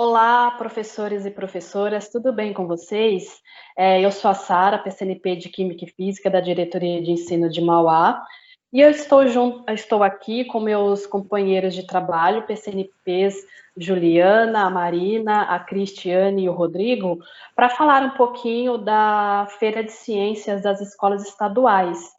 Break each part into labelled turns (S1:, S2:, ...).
S1: Olá, professores e professoras, tudo bem com vocês? Eu sou a Sara, PCNP de Química e Física da Diretoria de Ensino de Mauá, e estou aqui com meus companheiros de trabalho, PCNPs Juliana, a Marina, a Cristiane e o Rodrigo, para falar um pouquinho da Feira de Ciências das Escolas Estaduais,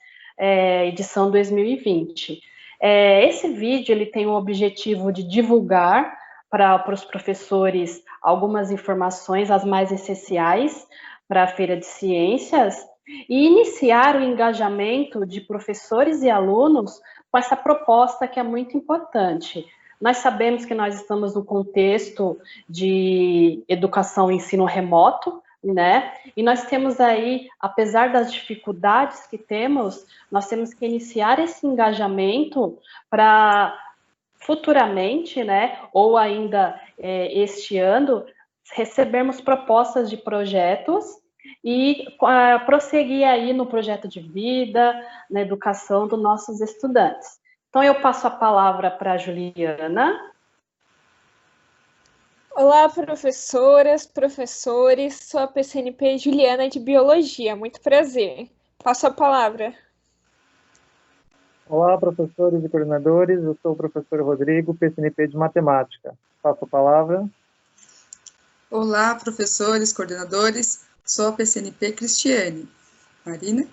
S1: edição 2020. Esse vídeo ele tem o objetivo de divulgar para os professores algumas informações, as mais essenciais para a Feira de Ciências, e iniciar o engajamento de professores e alunos com essa proposta que é muito importante. Nós sabemos que nós estamos no contexto de educação e ensino remoto, né? E nós temos aí, apesar das dificuldades que temos, nós temos que iniciar esse engajamento para futuramente, né, ou ainda este ano, recebermos propostas de projetos e prosseguir aí no projeto de vida, na educação dos nossos estudantes. Então, eu passo a palavra para a Juliana.
S2: Olá, professoras, professores, sou a PCNP Juliana de Biologia, muito prazer. Passo a palavra.
S3: Olá, professores e coordenadores, eu sou o professor Rodrigo, PCNP de Matemática. Passo a palavra.
S4: Olá, professores, coordenadores, sou a PCNP Cristiane. Marina?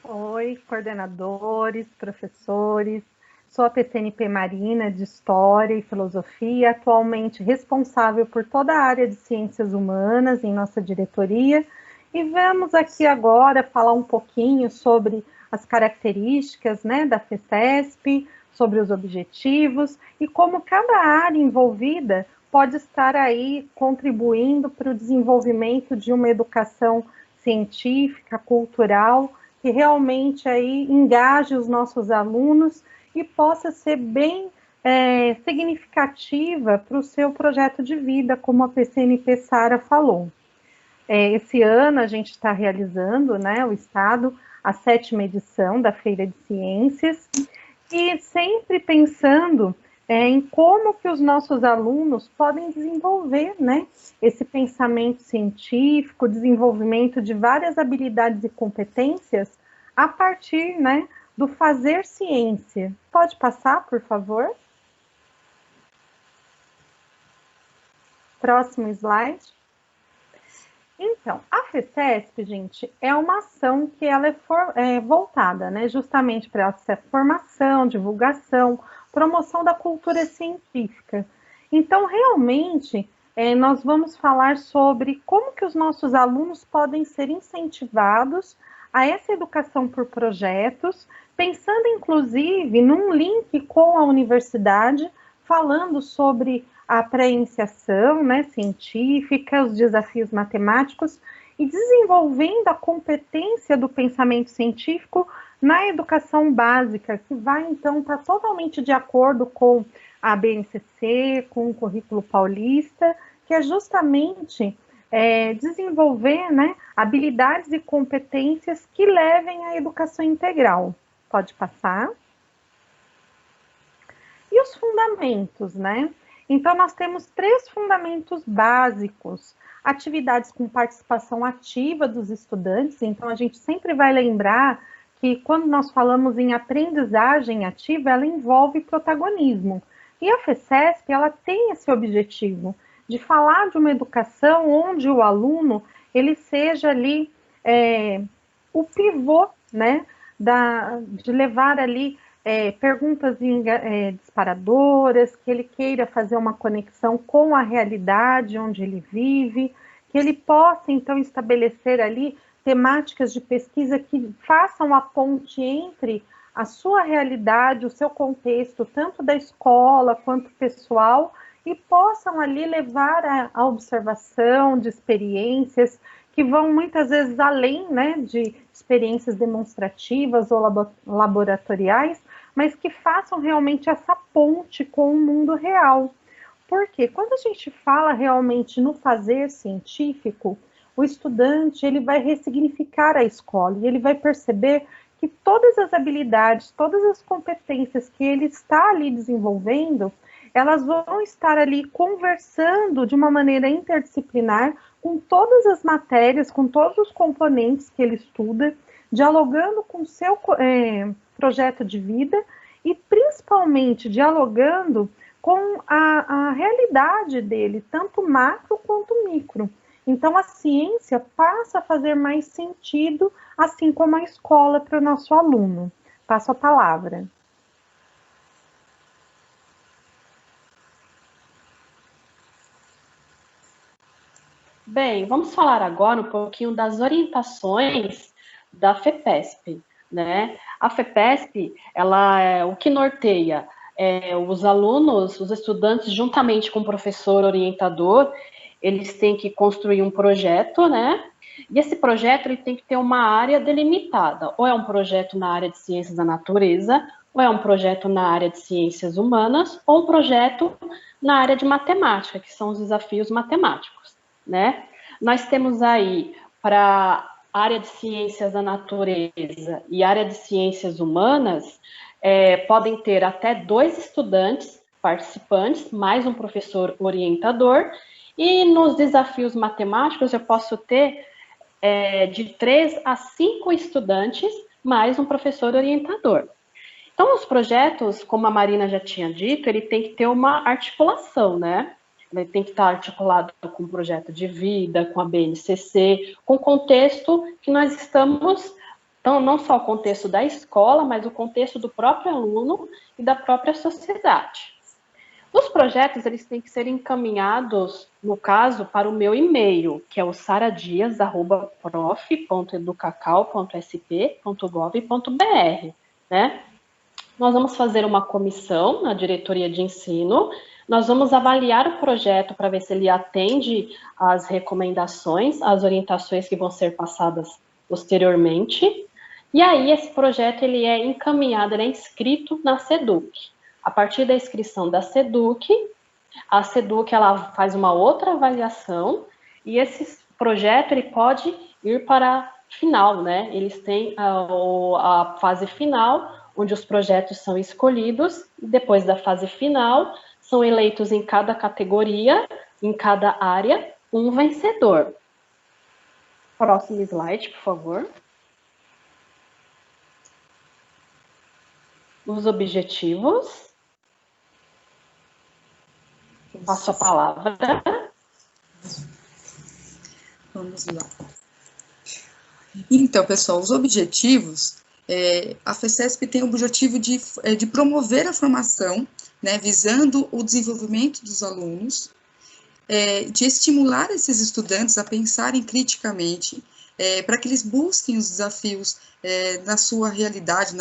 S5: Oi, coordenadores, professores, sou a PCNP Marina de História e Filosofia, atualmente responsável por toda a área de Ciências Humanas em nossa diretoria, e vamos aqui agora falar um pouquinho sobre as características, né, da FECESP, sobre os objetivos e como cada área envolvida pode estar aí contribuindo para o desenvolvimento de uma educação científica, cultural, que realmente aí engaje os nossos alunos e possa ser bem significativa para o seu projeto de vida, como a PCNP Sara falou. Esse ano a gente está realizando, né, o Estado, a 7ª edição da Feira de Ciências, e sempre pensando em como que os nossos alunos podem desenvolver, né, esse pensamento científico, desenvolvimento de várias habilidades e competências a partir, né, do fazer ciência. Pode passar, por favor? Próximo slide. Então, a FECESP, gente, é uma ação que ela é voltada, né, justamente para essa formação, divulgação, promoção da cultura científica. Então, realmente, nós vamos falar sobre como que os nossos alunos podem ser incentivados a essa educação por projetos, pensando, inclusive, num link com a universidade, falando sobre a pré-iniciação, né, científica, os desafios matemáticos e desenvolvendo a competência do pensamento científico na educação básica, que vai, então, estar totalmente de acordo com a BNCC, com o currículo paulista, que é justamente desenvolver, né, habilidades e competências que levem à educação integral. Pode passar. E os fundamentos, né? Então, nós temos 3 fundamentos básicos: atividades com participação ativa dos estudantes. Então, a gente sempre vai lembrar que quando nós falamos em aprendizagem ativa, ela envolve protagonismo. E a FECESP, ela tem esse objetivo de falar de uma educação onde o aluno, ele seja ali o pivô, né, de levar ali perguntas disparadoras, que ele queira fazer uma conexão com a realidade onde ele vive, que ele possa, então, estabelecer ali temáticas de pesquisa que façam a ponte entre a sua realidade, o seu contexto, tanto da escola quanto pessoal, e possam ali levar a observação de experiências que vão muitas vezes além, né, de experiências demonstrativas ou laboratoriais, mas que façam realmente essa ponte com o mundo real. Porque quando a gente fala realmente no fazer científico, o estudante ele vai ressignificar a escola e ele vai perceber que todas as habilidades, todas as competências que ele está ali desenvolvendo, elas vão estar ali conversando de uma maneira interdisciplinar com todas as matérias, com todos os componentes que ele estuda, dialogando com o seu projeto de vida e principalmente dialogando com a realidade dele, tanto macro quanto micro. Então, a ciência passa a fazer mais sentido, assim como a escola para o nosso aluno. Passo a palavra.
S1: Bem, vamos falar agora um pouquinho das orientações da FEPESP, né? A FEPESP, o que norteia os alunos, os estudantes, juntamente com o professor orientador, eles têm que construir um projeto, né? E esse projeto ele tem que ter uma área delimitada, ou é um projeto na área de ciências da natureza, ou é um projeto na área de ciências humanas, ou um projeto na área de matemática, que são os desafios matemáticos, né? Nós temos aí para a área de ciências da natureza e área de ciências humanas, podem ter até 2 estudantes participantes, mais um professor orientador, e nos desafios matemáticos eu posso ter de 3 a 5 estudantes, mais um professor orientador. Então, os projetos, como a Marina já tinha dito, ele tem que ter uma articulação, né? Ele tem que estar articulado com o projeto de vida, com a BNCC, com o contexto que nós estamos, então, não só o contexto da escola, mas o contexto do próprio aluno e da própria sociedade. Os projetos, eles têm que ser encaminhados, no caso, para o meu e-mail, que é o saradias@prof.educacau.sp.gov.br, né? Nós vamos fazer uma comissão na diretoria de ensino, nós vamos avaliar o projeto para ver se ele atende às recomendações, às orientações que vão ser passadas posteriormente, e aí esse projeto ele é encaminhado, ele é inscrito na SEDUC. A partir da inscrição da SEDUC, a SEDUC ela faz uma outra avaliação, e esse projeto ele pode ir para a final, né? Eles têm a fase final, onde os projetos são escolhidos, e depois da fase final, são eleitos em cada categoria, em cada área, um vencedor. Próximo slide, por favor. Os objetivos. Passo a palavra.
S4: Vamos lá. Então, pessoal, os objetivos, a FECESP tem o objetivo de promover a formação, né, visando o desenvolvimento dos alunos, de estimular esses estudantes a pensarem criticamente, para que eles busquem os desafios na sua realidade,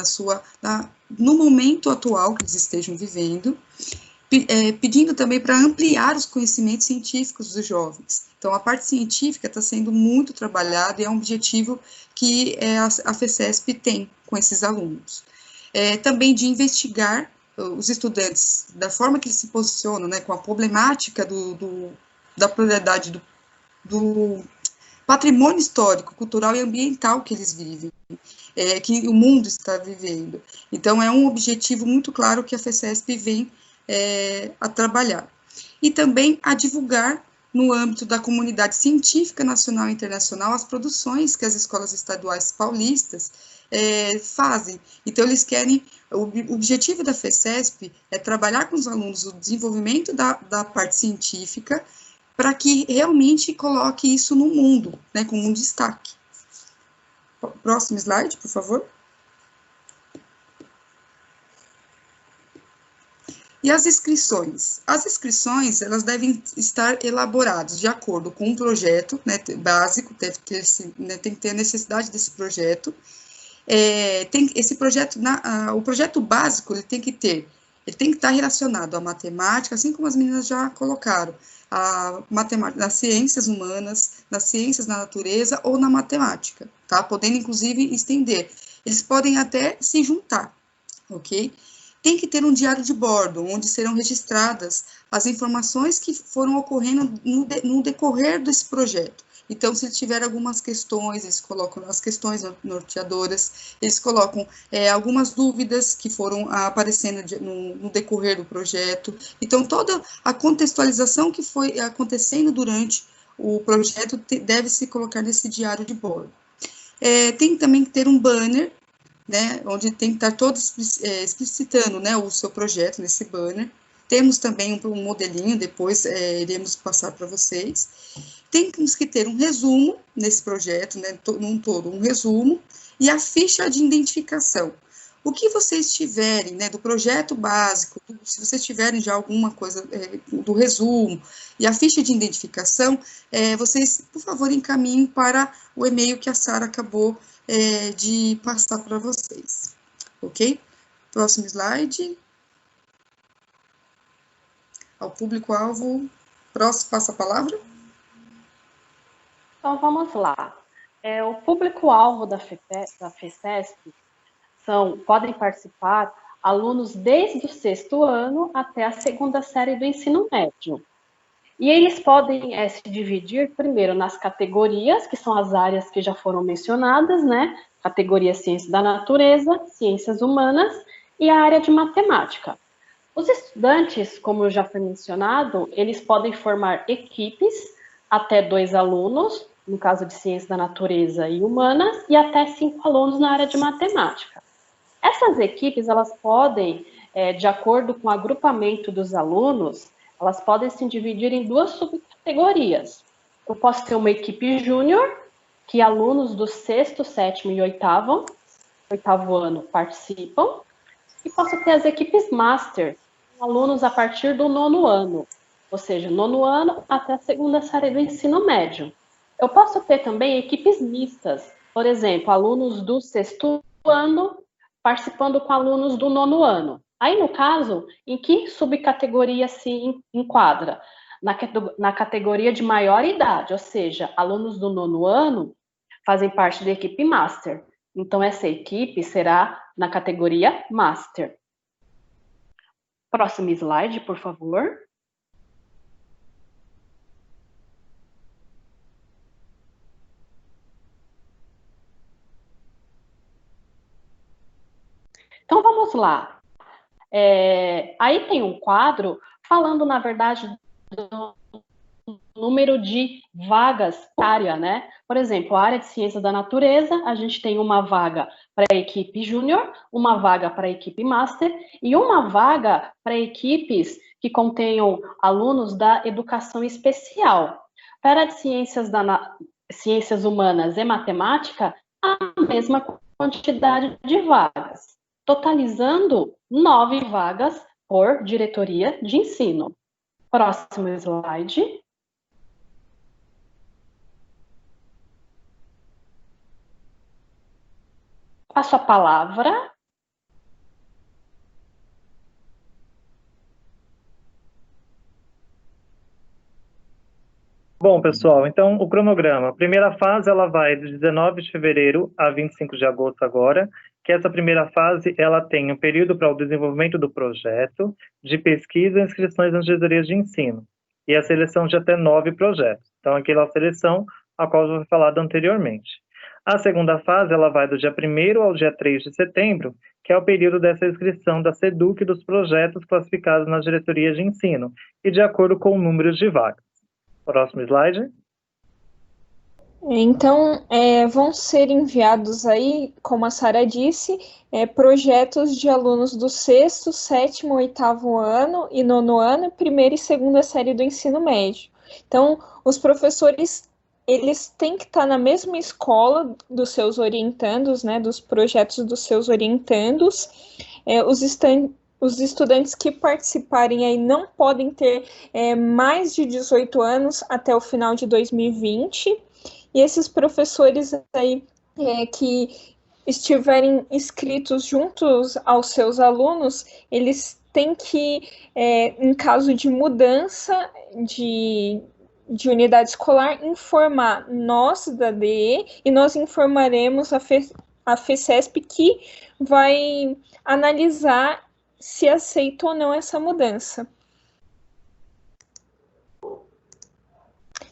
S4: no momento atual que eles estejam vivendo, pedindo também para ampliar os conhecimentos científicos dos jovens. Então, a parte científica está sendo muito trabalhada e é um objetivo que a FECESP tem com esses alunos. Também de investigar os estudantes, da forma que eles se posicionam, né, com a problemática da pluralidade do patrimônio histórico, cultural e ambiental que eles vivem, que o mundo está vivendo. Então, é um objetivo muito claro que a FECESP vem a trabalhar. E também a divulgar, no âmbito da comunidade científica nacional e internacional, as produções que as escolas estaduais paulistas fazem. Então, eles querem, o objetivo da FECESP é trabalhar com os alunos o desenvolvimento da parte científica, para que realmente coloque isso no mundo, né, como um destaque. Próximo slide, por favor. E as inscrições? As inscrições, elas devem estar elaboradas de acordo com um projeto, né, básico, tem que ter a necessidade desse projeto. Esse projeto, o projeto básico, ele tem que estar relacionado à matemática, assim como as meninas já colocaram, nas ciências humanas, nas ciências da natureza ou na matemática, tá? Podendo, inclusive, estender. Eles podem até se juntar, ok? Tem que ter um diário de bordo, onde serão registradas as informações que foram ocorrendo no decorrer desse projeto. Então, se tiver algumas questões, eles colocam as questões norteadoras, eles colocam algumas dúvidas que foram aparecendo no decorrer do projeto. Então, toda a contextualização que foi acontecendo durante o projeto deve se colocar nesse diário de bordo. Tem também que ter um banner, né, onde tem que estar todo explicitando, né, o seu projeto nesse banner. Temos também um modelinho, depois iremos passar para vocês. Temos que ter um resumo nesse projeto, né, num todo, um resumo, e a ficha de identificação. O que vocês tiverem, né, do projeto básico, se vocês tiverem já alguma coisa do resumo e a ficha de identificação, vocês, por favor, encaminhem para o e-mail que a Sara acabou de passar para vocês. Ok? Próximo slide. Ao público-alvo, próximo, passa a palavra.
S1: Então, vamos lá. O público-alvo da FECESP podem participar alunos desde o 6º ano até a 2ª série do ensino médio. E eles podem se dividir, primeiro, nas categorias, que são as áreas que já foram mencionadas, né? Categoria Ciências da Natureza, Ciências Humanas e a área de Matemática. Os estudantes, como já foi mencionado, eles podem formar equipes até 2 alunos, no caso de Ciências da Natureza e Humanas, e até 5 alunos na área de Matemática. Essas equipes, elas podem, de acordo com o agrupamento dos alunos, elas podem se dividir em 2 subcategorias. Eu posso ter uma equipe júnior, que alunos do 6º, 7º e 8º ano participam, e posso ter as equipes master, alunos a partir do 9º ano, ou seja, 9º ano até a 2ª série do ensino médio. Eu posso ter também equipes mistas, por exemplo, alunos do 6º ano participando com alunos do 9º ano. Aí, no caso, em que subcategoria se enquadra? Na categoria de maior idade, ou seja, alunos do 9º ano fazem parte da equipe master. Então, essa equipe será na categoria master. Próximo slide, por favor. Então, vamos lá. Aí tem um quadro falando, na verdade, do número de vagas por área, né? Por exemplo, a área de Ciências da Natureza, a gente tem uma vaga para a equipe júnior, uma vaga para a equipe master e uma vaga para equipes que contenham alunos da educação especial. Para a área de Ciências Humanas e Matemática, a mesma quantidade de vagas, totalizando 9 vagas por diretoria de ensino. Próximo slide. Passo a palavra.
S3: Bom, pessoal, então o cronograma. A primeira fase ela vai de 19 de fevereiro a 25 de agosto agora, que essa primeira fase ela tem um período para o desenvolvimento do projeto, de pesquisa e inscrições nas diretorias de ensino, e a seleção de até 9 projetos. Então, aquela seleção a qual eu já falado anteriormente. A segunda fase ela vai do dia 1º ao dia 3 de setembro, que é o período dessa inscrição da SEDUC dos projetos classificados nas diretorias de ensino, e de acordo com o número de vagas. Próximo slide.
S2: Então, vão ser enviados aí, como a Sara disse, projetos de alunos do 6º, 7º, 8º ano e 9º ano, 1ª e 2ª série do ensino médio. Então, os professores, eles têm que estar na mesma escola dos seus orientandos, né, dos projetos dos seus orientandos. Os estudantes que participarem aí não podem ter mais de 18 anos até o final de 2020. E esses professores aí que estiverem inscritos juntos aos seus alunos, eles têm que, em caso de mudança de unidade escolar, informar nós da DE e nós informaremos a FECESP, que vai analisar se aceita ou não essa mudança.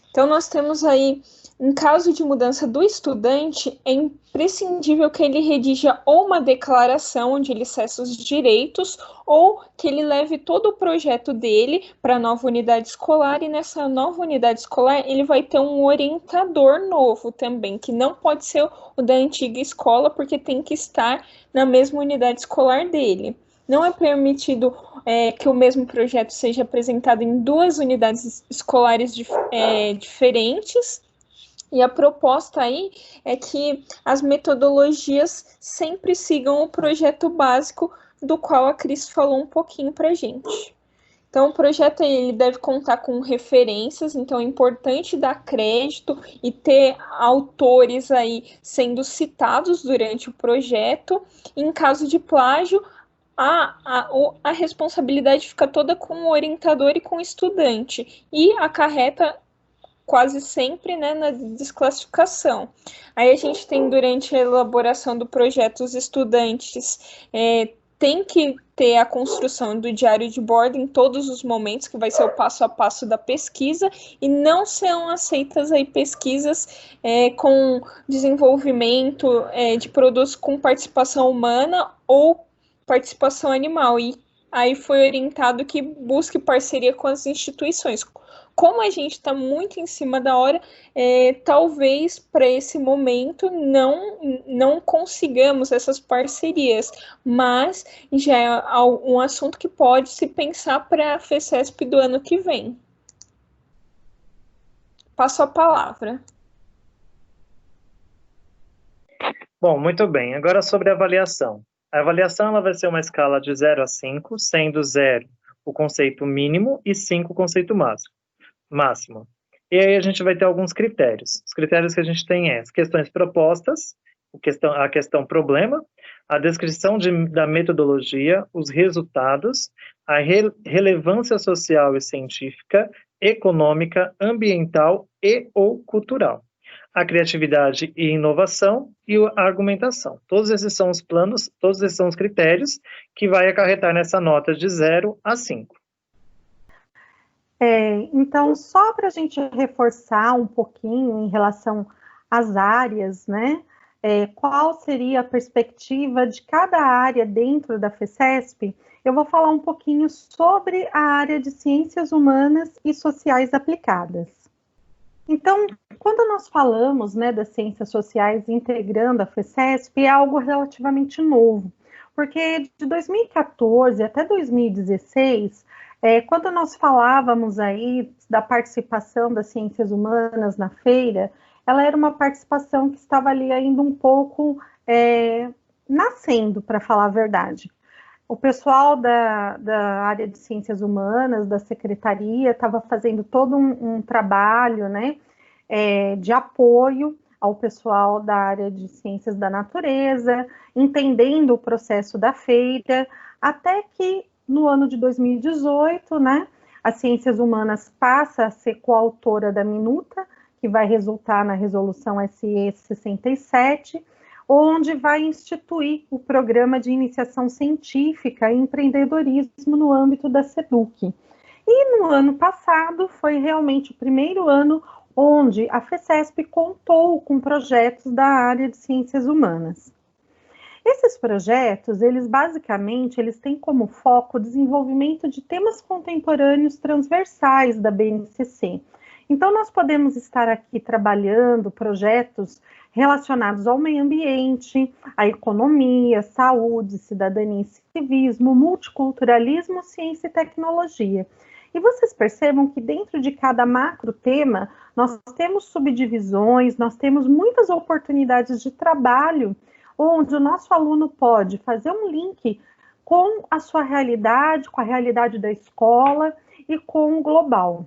S2: Então, nós temos aí Em caso de mudança do estudante, é imprescindível que ele redija ou uma declaração onde ele cessa os direitos, ou que ele leve todo o projeto dele para a nova unidade escolar, e nessa nova unidade escolar ele vai ter um orientador novo também, que não pode ser o da antiga escola, porque tem que estar na mesma unidade escolar dele. Não é permitido que o mesmo projeto seja apresentado em 2 unidades escolares diferentes. E a proposta aí é que as metodologias sempre sigam o projeto básico, do qual a Cris falou um pouquinho para a gente. Então, o projeto ele deve contar com referências, então é importante dar crédito e ter autores aí sendo citados durante o projeto. Em caso de plágio, a responsabilidade fica toda com o orientador e com o estudante, e acarreta quase sempre, né, na desclassificação. Aí a gente tem, durante a elaboração do projeto, os estudantes tem que ter a construção do diário de bordo em todos os momentos, que vai ser o passo a passo da pesquisa, e não serão aceitas aí pesquisas com desenvolvimento de produtos com participação humana ou participação animal, e aí foi orientado que busque parceria com as instituições. Como a gente está muito em cima da hora, talvez para esse momento não consigamos essas parcerias, mas já é um assunto que pode se pensar para a FECESP do ano que vem. Passo a palavra.
S3: Bom, muito bem. Agora sobre a avaliação. A avaliação ela vai ser uma escala de 0 a 5, sendo 0 o conceito mínimo e 5 o conceito máximo. E aí a gente vai ter alguns critérios. Os critérios que a gente tem as questões propostas, a questão problema, a descrição da metodologia, os resultados, a relevância social e científica, econômica, ambiental e ou cultural, a criatividade e inovação e a argumentação. Todos esses são os planos, todos esses são os critérios que vai acarretar nessa nota de 0 a 5.
S5: Então, só para a gente reforçar um pouquinho em relação às áreas, né? Qual seria a perspectiva de cada área dentro da FECESP, eu vou falar um pouquinho sobre a área de Ciências Humanas e Sociais Aplicadas. Então, quando nós falamos, né, das ciências sociais integrando a FECESP, é algo relativamente novo, porque de 2014 até 2016, quando nós falávamos aí da participação das ciências humanas na feira, ela era uma participação que estava ali ainda um pouco nascendo, para falar a verdade. O pessoal da área de ciências humanas, da secretaria, estava fazendo todo um trabalho, né, de apoio ao pessoal da área de ciências da natureza, entendendo o processo da feira, até que no ano de 2018, né, as ciências humanas passa a ser coautora da minuta, que vai resultar na resolução SE 67, onde vai instituir o programa de iniciação científica e empreendedorismo no âmbito da SEDUC. E no ano passado foi realmente o primeiro ano onde a FECESP contou com projetos da área de ciências humanas. Esses projetos, eles têm como foco o desenvolvimento de temas contemporâneos transversais da BNCC. Então, nós podemos estar aqui trabalhando projetos relacionados ao meio ambiente, à economia, saúde, cidadania e civismo, multiculturalismo, ciência e tecnologia. E vocês percebam que dentro de cada macro tema, nós temos subdivisões, nós temos muitas oportunidades de trabalho, onde o nosso aluno pode fazer um link com a sua realidade, com a realidade da escola e com o global.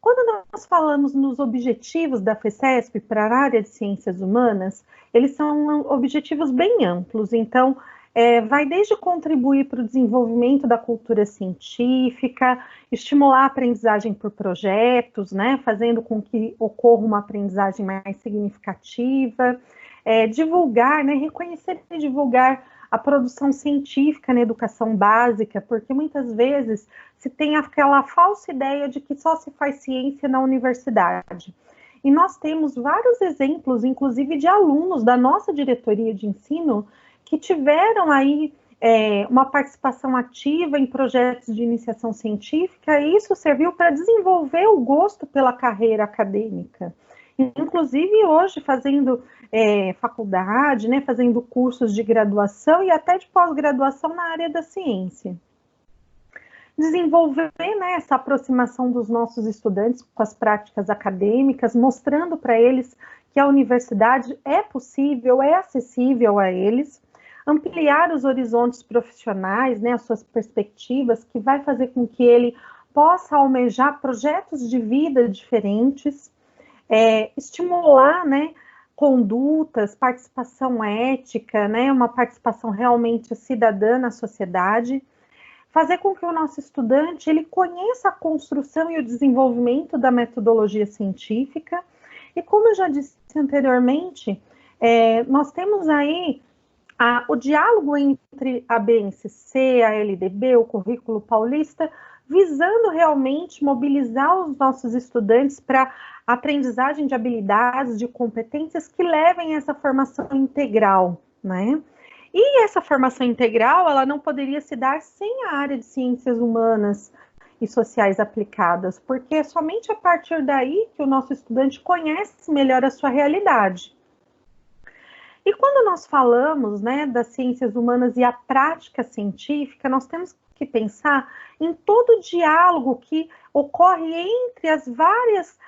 S5: Quando nós falamos nos objetivos da FECESP para a área de ciências humanas, eles são objetivos bem amplos, então vai desde contribuir para o desenvolvimento da cultura científica, estimular a aprendizagem por projetos, né, fazendo com que ocorra uma aprendizagem mais significativa, divulgar, né, reconhecer e divulgar a produção científica na educação básica, porque muitas vezes se tem aquela falsa ideia de que só se faz ciência na universidade. e nós temos vários exemplos, inclusive de alunos da nossa diretoria de ensino, que tiveram aí uma participação ativa em projetos de iniciação científica, e isso serviu para desenvolver o gosto pela carreira acadêmica. Inclusive hoje fazendo faculdade, né, fazendo cursos de graduação e até de pós-graduação na área da ciência. Desenvolver, né, essa aproximação dos nossos estudantes com as práticas acadêmicas, mostrando para eles que a universidade é possível, é acessível a eles, ampliar os horizontes profissionais, né, as suas perspectivas, que vai fazer com que ele possa almejar projetos de vida diferentes, estimular, né, condutas, participação ética, né, uma participação realmente cidadã na sociedade, fazer com que o nosso estudante ele conheça a construção e o desenvolvimento da metodologia científica, e como eu já disse anteriormente, nós temos aí o diálogo entre a BNCC, a LDB, o Currículo Paulista, visando realmente mobilizar os nossos estudantes para a aprendizagem de habilidades, de competências que levem a essa formação integral, né? E essa formação integral, ela não poderia se dar sem a área de ciências humanas e sociais aplicadas, porque é somente a partir daí que o nosso estudante conhece melhor a sua realidade. E quando nós falamos, né, das ciências humanas e a prática científica, nós temos que pensar em todo o diálogo que ocorre entre as várias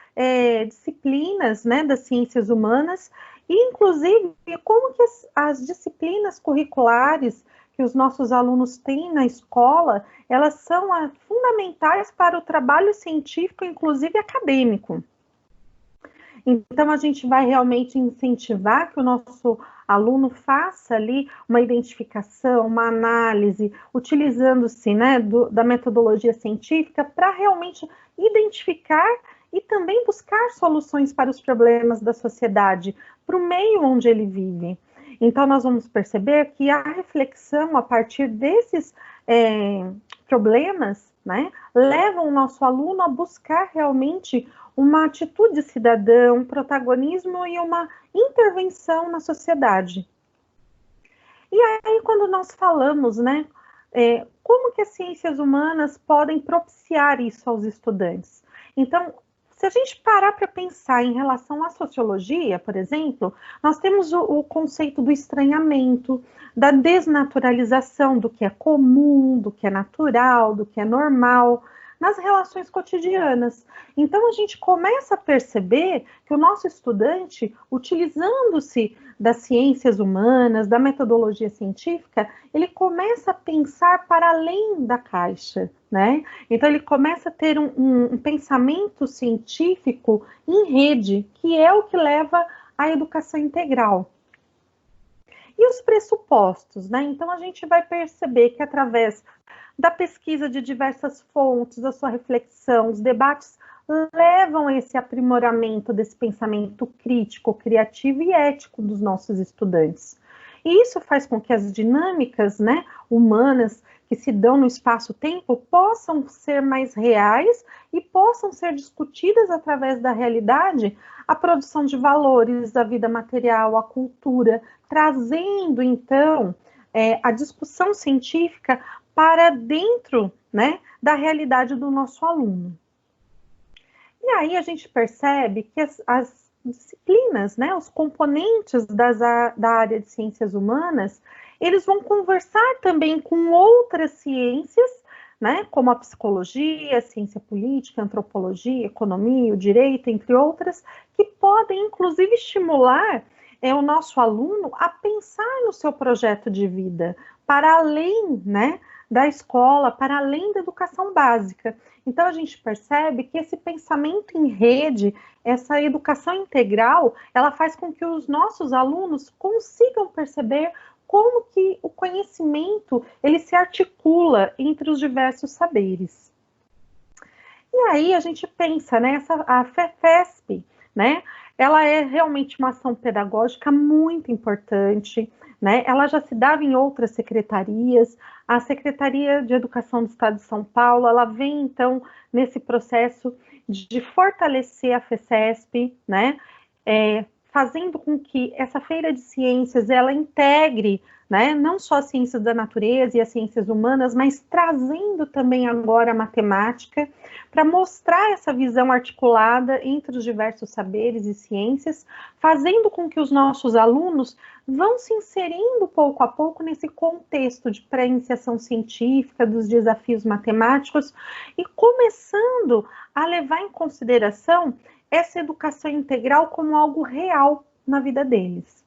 S5: disciplinas, né, das ciências humanas, e inclusive como que as disciplinas curriculares que os nossos alunos têm na escola, elas são fundamentais para o trabalho científico, inclusive acadêmico. Então, a gente vai realmente incentivar que o nosso aluno faça ali uma identificação, uma análise, utilizando-se, né, da metodologia científica para realmente identificar e também buscar soluções para os problemas da sociedade, para o meio onde ele vive. Então, nós vamos perceber que a reflexão a partir desses problemas, né, leva o nosso aluno a buscar realmente uma atitude cidadã, um protagonismo e uma intervenção na sociedade. E aí, quando nós falamos, né, como que as ciências humanas podem propiciar isso aos estudantes? Então, se a gente parar para pensar em relação à sociologia, por exemplo, nós temos o conceito do estranhamento, da desnaturalização do que é comum, do que é natural, do que é normal, nas relações cotidianas. Então, a gente começa a perceber que o nosso estudante, utilizando-se das ciências humanas, da metodologia científica, ele começa a pensar para além da caixa, né? Então, ele começa a ter um pensamento científico em rede, que é o que leva à educação integral. E os pressupostos, né? Então, a gente vai perceber que através da pesquisa de diversas fontes, da sua reflexão, os debates levam a esse aprimoramento desse pensamento crítico, criativo e ético dos nossos estudantes. E isso faz com que as dinâmicas, né, humanas que se dão no espaço-tempo possam ser mais reais e possam ser discutidas através da realidade, a produção de valores da vida material, a cultura, trazendo, então, a discussão científica para dentro, né, da realidade do nosso aluno. E aí a gente percebe que as disciplinas, né, os componentes da área de ciências humanas, eles vão conversar também com outras ciências, né, como a psicologia, a ciência política, a antropologia, a economia, o direito, entre outras, que podem, inclusive, estimular o nosso aluno a pensar no seu projeto de vida, para além, né, da escola, para além da educação básica. Então, a gente percebe que esse pensamento em rede, essa educação integral, ela faz com que os nossos alunos consigam perceber como que o conhecimento, ele se articula entre os diversos saberes. E aí, a gente pensa, né, a FEFESP, né, ela é realmente uma ação pedagógica muito importante, né? Ela já se dava em outras secretarias. A Secretaria de Educação do Estado de São Paulo, ela vem, então, nesse processo de fortalecer a FECESP, né, fazendo com que essa feira de ciências, ela integre, né, não só as ciências da natureza e as ciências humanas, mas trazendo também agora a matemática, para mostrar essa visão articulada entre os diversos saberes e ciências, fazendo com que os nossos alunos vão se inserindo pouco a pouco nesse contexto de pré-iniciação científica, dos desafios matemáticos, e começando a levar em consideração essa educação integral como algo real na vida deles.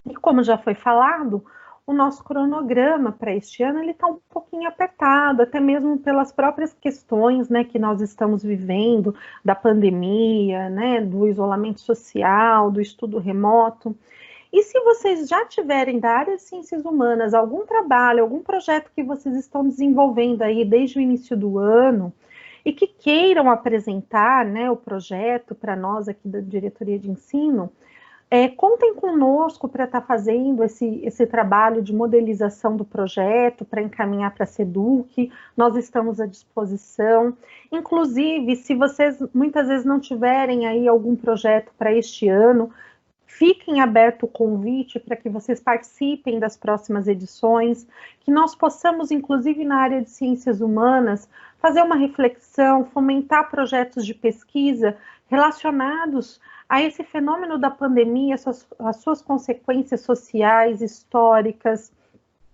S5: E como já foi falado, o nosso cronograma para este ano ele está um pouquinho apertado, até mesmo pelas próprias questões, né, que nós estamos vivendo, da pandemia, né, do isolamento social, do estudo remoto. E se vocês já tiverem da área de ciências humanas algum trabalho, algum projeto que vocês estão desenvolvendo aí desde o início do ano, e que queiram apresentar, né, o projeto para nós aqui da diretoria de ensino, contem conosco para estar fazendo esse trabalho de modelização do projeto, para encaminhar para a SEDUC, nós estamos à disposição. Inclusive, se vocês muitas vezes não tiverem aí algum projeto para este ano, fiquem aberto o convite para que vocês participem das próximas edições, que nós possamos, inclusive na área de ciências humanas, fazer uma reflexão, fomentar projetos de pesquisa relacionados a esse fenômeno da pandemia, as suas consequências sociais, históricas,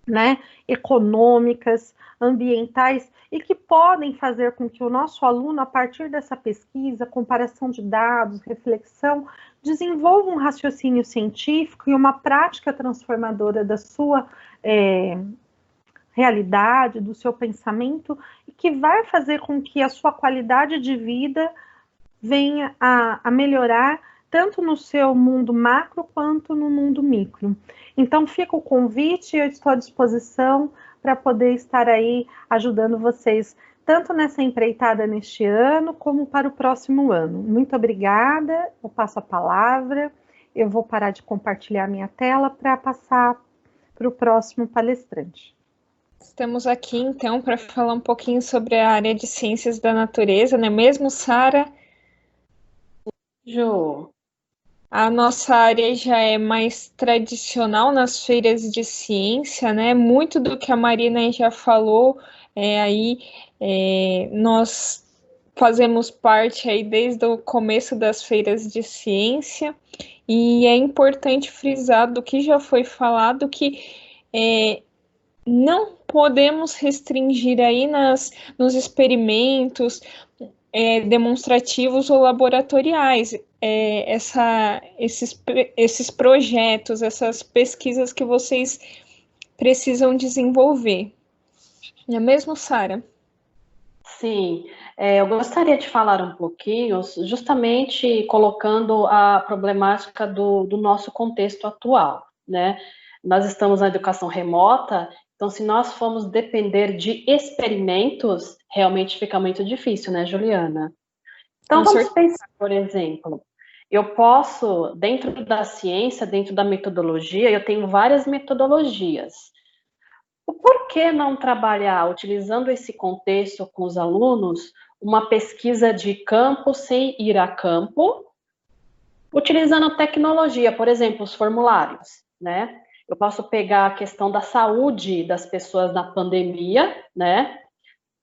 S5: né, econômicas, ambientais, e que podem fazer com que o nosso aluno, a partir dessa pesquisa, comparação de dados, reflexão, desenvolva um raciocínio científico e uma prática transformadora da sua realidade, do seu pensamento, e que vai fazer com que a sua qualidade de vida venha a melhorar, tanto no seu mundo macro quanto no mundo micro. Então fica o convite, eu estou à disposição para poder estar aí ajudando vocês, tanto nessa empreitada neste ano, como para o próximo ano. Muito obrigada, eu passo a palavra, eu vou parar de compartilhar minha tela para passar para o próximo palestrante.
S2: Estamos aqui, então, para falar um pouquinho sobre a área de ciências da natureza, não é mesmo, Sara?
S1: Ju.
S2: A nossa área já é mais tradicional nas feiras de ciência, né? Muito do que a Marina já falou, nós fazemos parte aí desde o começo das feiras de ciência, e é importante frisar do que já foi falado que não podemos restringir aí nos experimentos demonstrativos ou laboratoriais, esses projetos, essas pesquisas que vocês precisam desenvolver. Não é mesmo, Sara?
S1: Sim, eu gostaria de falar um pouquinho, justamente colocando a problemática do nosso contexto atual, né? Nós estamos na educação remota, então se nós formos depender de experimentos, realmente fica muito difícil, né, Juliana? Então vamos pensar, por exemplo, eu posso, dentro da ciência, dentro da metodologia, eu tenho várias metodologias. O porquê não trabalhar, utilizando esse contexto com os alunos, uma pesquisa de campo sem ir a campo, utilizando tecnologia, por exemplo, os formulários, né? Eu posso pegar a questão da saúde das pessoas na pandemia, né?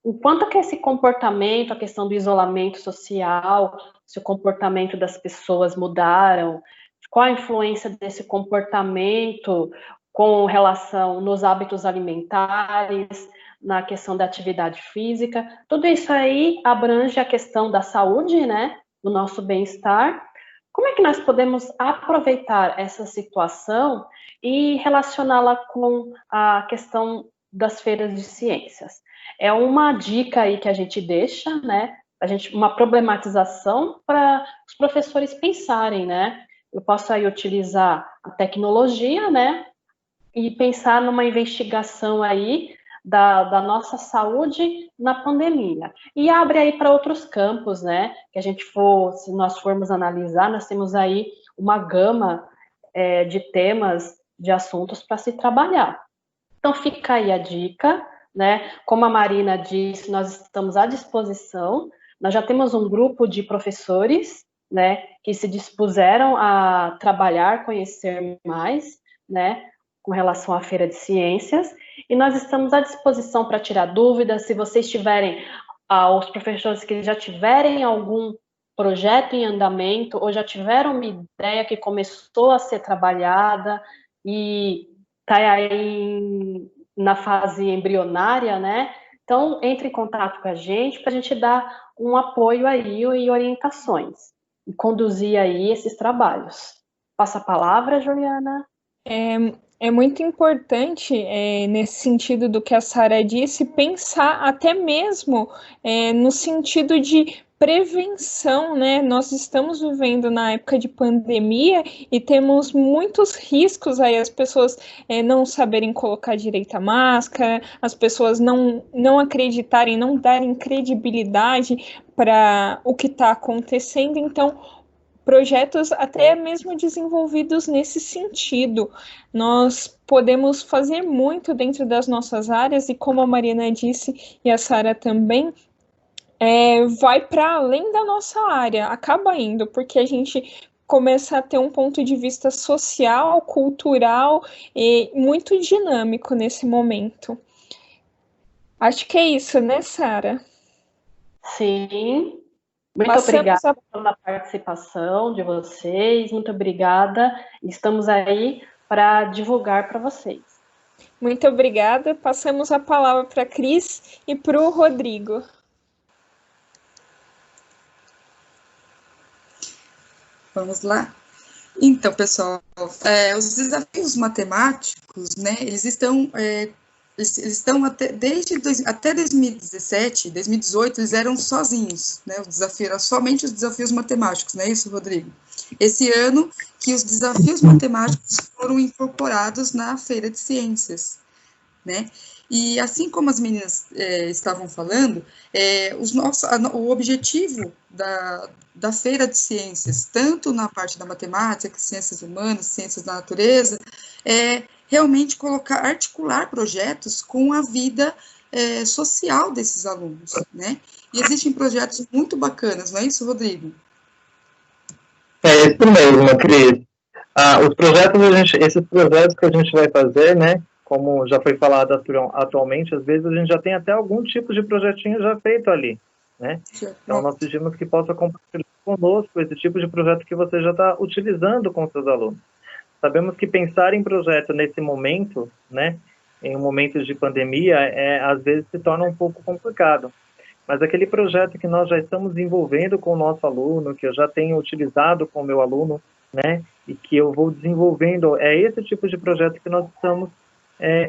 S1: O quanto que esse comportamento, a questão do isolamento social, se o comportamento das pessoas mudaram, qual a influência desse comportamento com relação nos hábitos alimentares, na questão da atividade física, tudo isso aí abrange a questão da saúde, né, do nosso bem-estar. Como é que nós podemos aproveitar essa situação e relacioná-la com a questão das feiras de ciências? É uma dica aí que a gente deixa, né, uma problematização para os professores pensarem, né, eu posso aí utilizar a tecnologia, né, e pensar numa investigação aí da nossa saúde na pandemia. E abre aí para outros campos, né? Que a gente se nós formos analisar, nós temos aí uma gama de temas, de assuntos para se trabalhar. Então fica aí a dica, né? Como a Marina disse, nós estamos à disposição, nós já temos um grupo de professores, né, que se dispuseram a trabalhar, conhecer mais, né, com relação à Feira de Ciências, e nós estamos à disposição para tirar dúvidas. Se vocês tiverem, os professores que já tiverem algum projeto em andamento, ou já tiveram uma ideia que começou a ser trabalhada e está aí na fase embrionária, né? Então, entre em contato com a gente para a gente dar um apoio aí e orientações, e conduzir aí esses trabalhos. Passa a palavra, Juliana.
S2: É muito importante, nesse sentido do que a Sara disse, pensar até mesmo no sentido de prevenção, né? Nós estamos vivendo na época de pandemia e temos muitos riscos aí, as pessoas não saberem colocar direito a máscara, as pessoas não acreditarem, não darem credibilidade para o que está acontecendo. Então, projetos até mesmo desenvolvidos nesse sentido. Nós podemos fazer muito dentro das nossas áreas, e como a Mariana disse, e a Sara também, vai para além da nossa área, acaba indo, porque a gente começa a ter um ponto de vista social, cultural e muito dinâmico nesse momento. Acho que é isso, né, Sara?
S1: Sim. Muito obrigada pela participação de vocês, muito obrigada. Estamos aí para divulgar para vocês.
S2: Muito obrigada. Passamos a palavra para a Cris e para o Rodrigo.
S4: Vamos lá? Então, pessoal, os desafios matemáticos, né, eles estão até 2017, 2018, eles eram sozinhos, né, o desafio era somente os desafios matemáticos, não é isso, Rodrigo? Esse ano que os desafios matemáticos foram incorporados na Feira de Ciências, né, e assim como as meninas estavam falando, o objetivo da Feira de Ciências, tanto na parte da matemática, ciências humanas, ciências da natureza, realmente articular projetos com a vida social desses alunos, né? E existem projetos muito bacanas, não é isso, Rodrigo?
S3: É isso mesmo, Cris. Esses projetos que a gente vai fazer, né? Como já foi falado atualmente, às vezes a gente já tem até algum tipo de projetinho já feito ali, né? Então, nós pedimos que possa compartilhar conosco esse tipo de projeto que você já está utilizando com seus alunos. Sabemos que pensar em projeto nesse momento, né, em um momento de pandemia, às vezes se torna um pouco complicado. Mas aquele projeto que nós já estamos desenvolvendo com o nosso aluno, que eu já tenho utilizado com o meu aluno, né, e que eu vou desenvolvendo, é esse tipo de projeto que nós estamos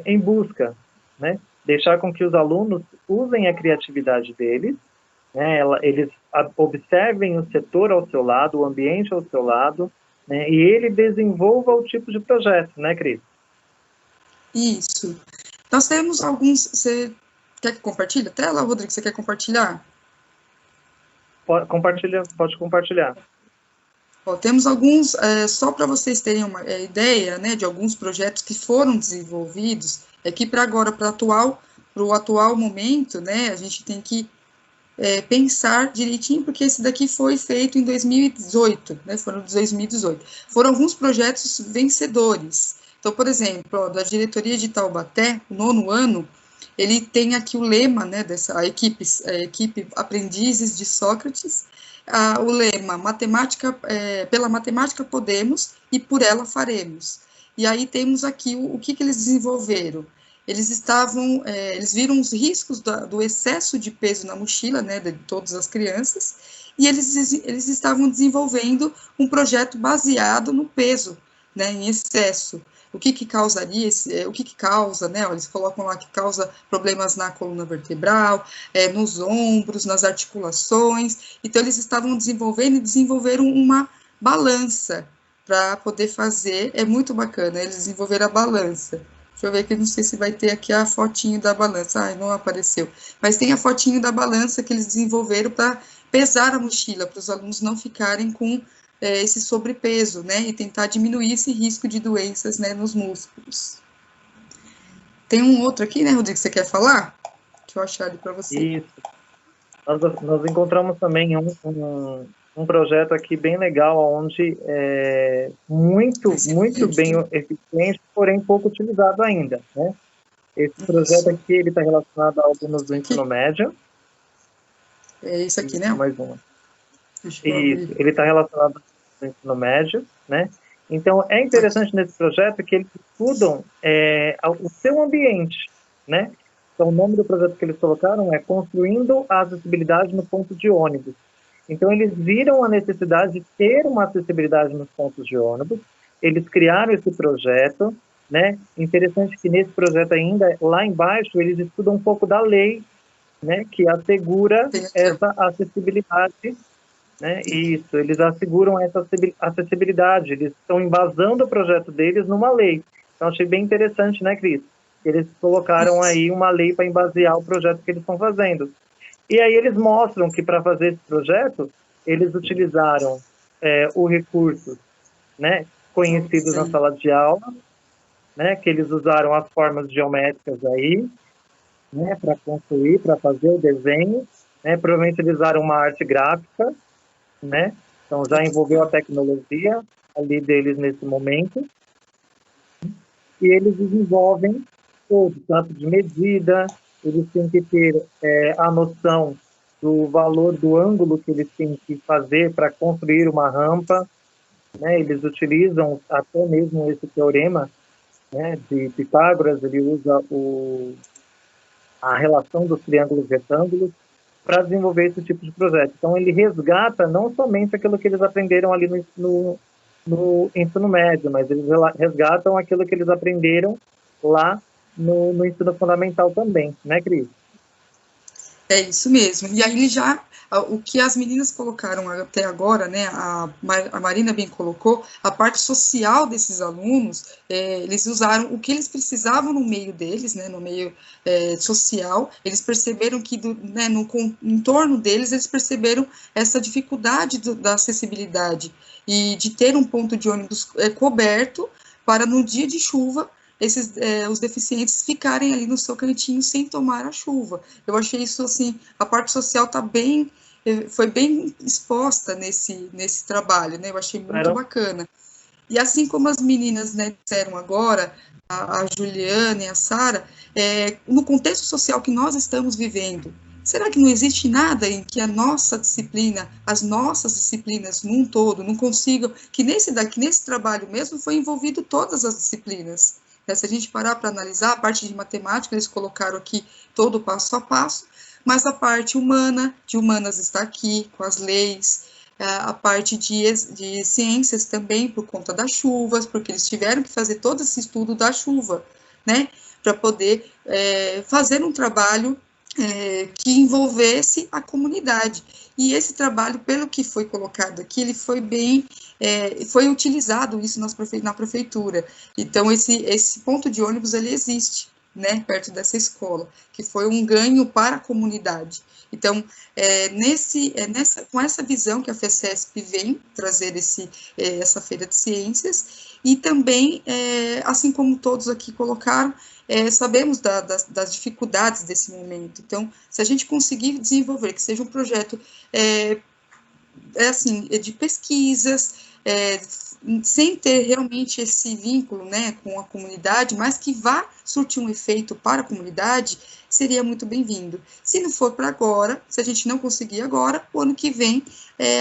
S3: em busca, né, deixar com que os alunos usem a criatividade deles, né, eles observem o setor ao seu lado, o ambiente ao seu lado, né, e ele desenvolva o tipo de projeto, né, Cris?
S4: Isso. Nós temos alguns... Você quer que compartilhe a tela, Rodrigo? Você quer compartilhar?
S3: Pode compartilhar.
S4: Bom, temos alguns, só para vocês terem uma ideia, né, de alguns projetos que foram desenvolvidos, que para agora, para o atual momento, né, a gente tem que pensar direitinho, porque esse daqui foi feito em 2018, né, foram de 2018. Foram alguns projetos vencedores. Então, por exemplo, da diretoria de Taubaté, o 9º ano, ele tem aqui o lema, né, dessa equipe Aprendizes de Sócrates, o lema, pela matemática podemos e por ela faremos. E aí temos aqui o que eles desenvolveram. Eles viram os riscos do excesso de peso na mochila, né, de todas as crianças, e eles estavam desenvolvendo um projeto baseado no peso, né, em excesso. O que causaria, né, eles colocam lá que causa problemas na coluna vertebral, nos ombros, nas articulações. Então, eles estavam desenvolveram uma balança para poder fazer, é muito bacana, eles desenvolveram a balança. Deixa eu ver aqui, não sei se vai ter aqui a fotinho da balança, não apareceu. Mas tem a fotinho da balança que eles desenvolveram para pesar a mochila, para os alunos não ficarem com esse sobrepeso, né, e tentar diminuir esse risco de doenças, né, nos músculos. Tem um outro aqui, né, Rodrigo, que você quer falar? Deixa eu achar ele para você.
S3: Isso. Nós encontramos também um projeto aqui bem legal, onde é muito bem eficiente, porém pouco utilizado ainda, né? Esse projeto aqui, ele está relacionado a alunos do ensino médio.
S4: É isso aqui, né?
S3: Mais uma. Isso, ele está relacionado ao ensino médio, né? Então, é interessante nesse projeto que eles estudam o seu ambiente, né? Então, o nome do projeto que eles colocaram é Construindo a Acessibilidade no Ponto de Ônibus. Então, eles viram a necessidade de ter uma acessibilidade nos pontos de ônibus, eles criaram esse projeto, né? Interessante que nesse projeto ainda, lá embaixo, eles estudam um pouco da lei, né? Que assegura essa acessibilidade, né? Isso, eles asseguram essa acessibilidade, eles estão embasando o projeto deles numa lei. Então, achei bem interessante, né, Cris? Eles colocaram aí uma lei para embasear o projeto que eles estão fazendo. E aí eles mostram que para fazer esse projeto, eles utilizaram o recurso, né, conhecidos na sala de aula, né, que eles usaram as formas geométricas aí, né, para construir, para fazer o desenho, né, provavelmente eles usaram uma arte gráfica, né, então já envolveu a tecnologia ali deles nesse momento, e eles desenvolvem todo o campo de medida, eles têm que ter a noção do valor do ângulo que eles têm que fazer para construir uma rampa, né? Eles utilizam até mesmo esse teorema, né, de Pitágoras, ele usa a relação dos triângulos retângulos para desenvolver esse tipo de projeto. Então, ele resgata não somente aquilo que eles aprenderam ali no ensino médio, mas eles resgatam aquilo que eles aprenderam lá no ensino fundamental também, né, Cris?
S4: É isso mesmo. E aí o que as meninas colocaram até agora, né, a Marina bem colocou, a parte social desses alunos, eles usaram o que eles precisavam no meio deles, né, no meio social, eles perceberam que né, no entorno deles, eles perceberam essa dificuldade da acessibilidade e de ter um ponto de ônibus coberto para no dia de chuva os deficientes ficarem ali no seu cantinho sem tomar a chuva. Eu achei isso, assim, a parte social foi bem exposta nesse trabalho, né? Eu achei muito bacana. E assim como as meninas, né, disseram agora, a Juliana e a Sara, no contexto social que nós estamos vivendo, será que não existe nada em que a nossa disciplina, as nossas disciplinas num todo, não consigam, que nesse trabalho mesmo foi envolvido todas as disciplinas? Se a gente parar para analisar, a parte de matemática, eles colocaram aqui todo o passo a passo, mas a parte humana, de humanas está aqui, com as leis, a parte de ciências também, por conta das chuvas, porque eles tiveram que fazer todo esse estudo da chuva, né, para poder fazer um trabalho que envolvesse a comunidade. E esse trabalho, pelo que foi colocado aqui, ele foi foi utilizado isso na prefeitura. Então, esse ponto de ônibus, ele existe, né, perto dessa escola, que foi um ganho para a comunidade. Então, com essa visão que a FECESP vem trazer essa Feira de Ciências, e também, assim como todos aqui colocaram, sabemos das dificuldades desse momento. Então, se a gente conseguir desenvolver, que seja um projeto assim, de pesquisas, sem ter realmente esse vínculo, né, com a comunidade, mas que vá surtir um efeito para a comunidade, seria muito bem-vindo. Se não for para agora, se a gente não conseguir agora, o ano que vem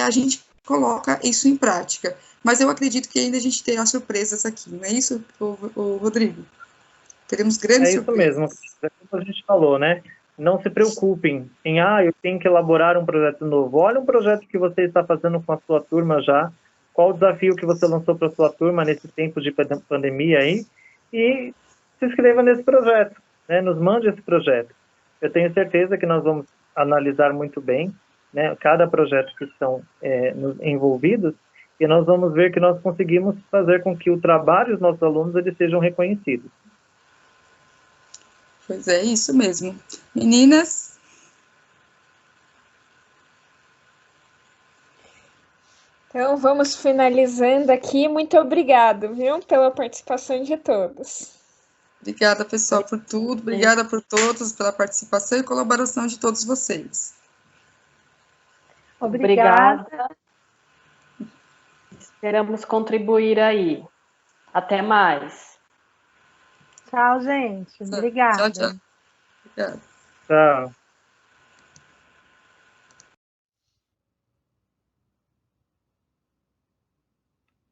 S4: a gente coloca isso em prática. Mas eu acredito que ainda a gente terá surpresas aqui, não é isso, Rodrigo? Teremos grandes surpresas.
S3: É isso mesmo, como a gente falou, né? Não se preocupem em, eu tenho que elaborar um projeto novo. Olha um projeto que você está fazendo com a sua turma já, qual o desafio que você lançou para a sua turma nesse tempo de pandemia aí, e se inscreva nesse projeto, né? Nos mande esse projeto. Eu tenho certeza que nós vamos analisar muito bem, né, cada projeto que estão envolvidos, e nós vamos ver que nós conseguimos fazer com que o trabalho dos nossos alunos eles sejam reconhecidos.
S4: Pois é, isso mesmo. Meninas?
S2: Então, vamos finalizando aqui. Muito obrigado, viu, pela participação de todos.
S4: Obrigada, pessoal, por tudo. Obrigada por todos, pela participação e colaboração de todos vocês.
S5: Obrigada.
S1: Esperamos contribuir aí. Até mais.
S5: Tchau, gente. Obrigada.
S4: Tchau, tchau. Obrigada.
S3: Tchau.